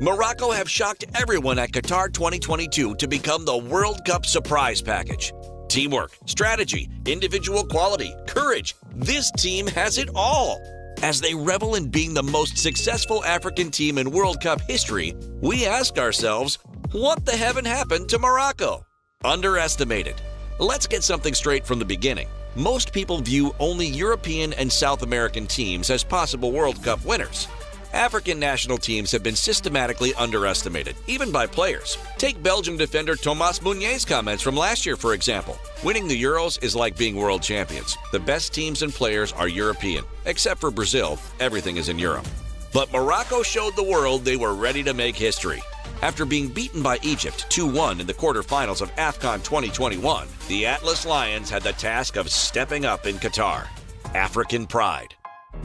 Morocco have shocked everyone at Qatar 2022 to become the World Cup surprise package. Teamwork, strategy, individual quality, courage. This team has it all. As they revel in being the most successful African team in World Cup history, we ask ourselves, what the heaven happened to Morocco? Underestimated. Let's get something straight from the beginning. Most people view only European and South American teams as possible World Cup winners. African national teams have been systematically underestimated, even by players. Take Belgium defender Thomas Meunier's comments from last year, for example. Winning the Euros is like being world champions. The best teams and players are European. Except for Brazil, everything is in Europe. But Morocco showed the world they were ready to make history. After being beaten by Egypt 2-1 in the quarterfinals of AFCON 2021, the Atlas Lions had the task of stepping up in Qatar. African pride.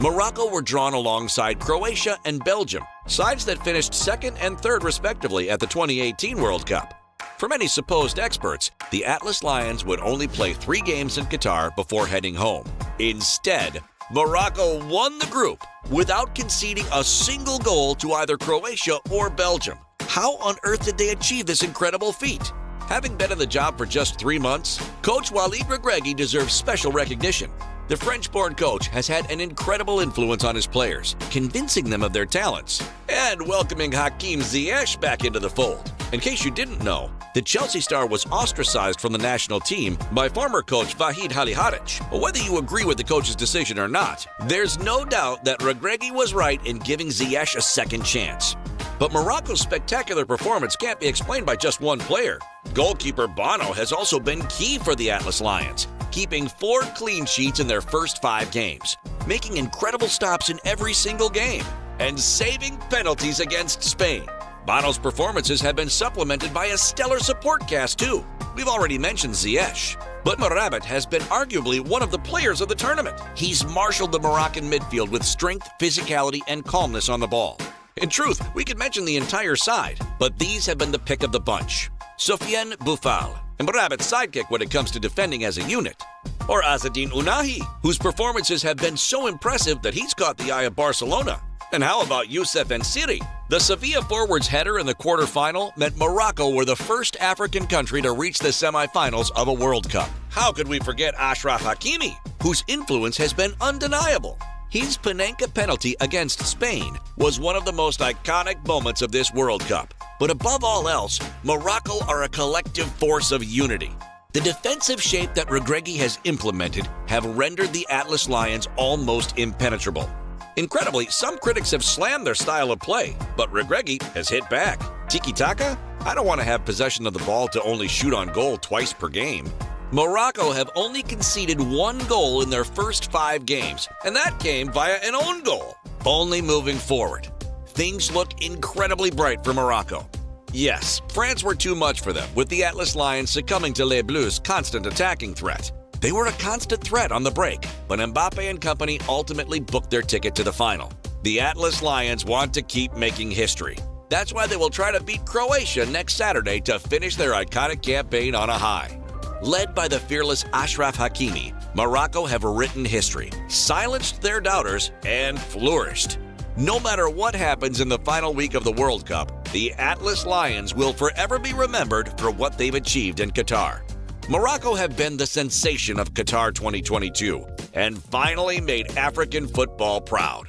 Morocco were drawn alongside Croatia and Belgium, sides that finished second and third respectively at the 2018 World Cup. For many supposed experts, the Atlas Lions would only play 3 games in Qatar before heading home. Instead, Morocco won the group without conceding a single goal to either Croatia or Belgium. How on earth did they achieve this incredible feat? Having been in the job for just 3 months, Coach Walid Regragui deserves special recognition. The French-born coach has had an incredible influence on his players, convincing them of their talents, and welcoming Hakim Ziyech back into the fold. In case you didn't know, the Chelsea star was ostracized from the national team by former coach Vahid Halilhodžić. Whether you agree with the coach's decision or not, there's no doubt that Regragui was right in giving Ziyech a second chance. But Morocco's spectacular performance can't be explained by just one player. Goalkeeper Bono has also been key for the Atlas Lions, keeping 4 clean sheets in their first 5 games, making incredible stops in every single game, and saving penalties against Spain. Bono's performances have been supplemented by a stellar support cast too. We've already mentioned Ziyech, but Merabat has been arguably one of the players of the tournament. He's marshaled the Moroccan midfield with strength, physicality, and calmness on the ball. In truth, we could mention the entire side, but these have been the pick of the bunch. Soufiane Boufal, and Merabat's sidekick when it comes to defending as a unit. Or Azzedine Ounahi, whose performances have been so impressive that he's caught the eye of Barcelona. And how about Youssef Ensiri? The Sevilla forward's header in the quarterfinal meant Morocco were the first African country to reach the semifinals of a World Cup. How could we forget Achraf Hakimi, whose influence has been undeniable? His Panenka penalty against Spain was one of the most iconic moments of this World Cup. But above all else, Morocco are a collective force of unity. The defensive shape that Regragui has implemented have rendered the Atlas Lions almost impenetrable. Incredibly, some critics have slammed their style of play, but Regragui has hit back. Tiki-taka? I don't want to have possession of the ball to only shoot on goal twice per game. Morocco have only conceded 1 goal in their first 5 games, and that came via an own goal. Only moving forward, things look incredibly bright for Morocco. Yes, France were too much for them, with the Atlas Lions succumbing to Les Bleus' constant attacking threat. They were a constant threat on the break, but Mbappe and company ultimately booked their ticket to the final. The Atlas Lions want to keep making history. That's why they will try to beat Croatia next Saturday to finish their iconic campaign on a high. Led by the fearless Achraf Hakimi, Morocco have written history, silenced their doubters, and flourished. No matter what happens in the final week of the World Cup, the Atlas Lions will forever be remembered for what they've achieved in Qatar. Morocco have been the sensation of Qatar 2022 and finally made African football proud.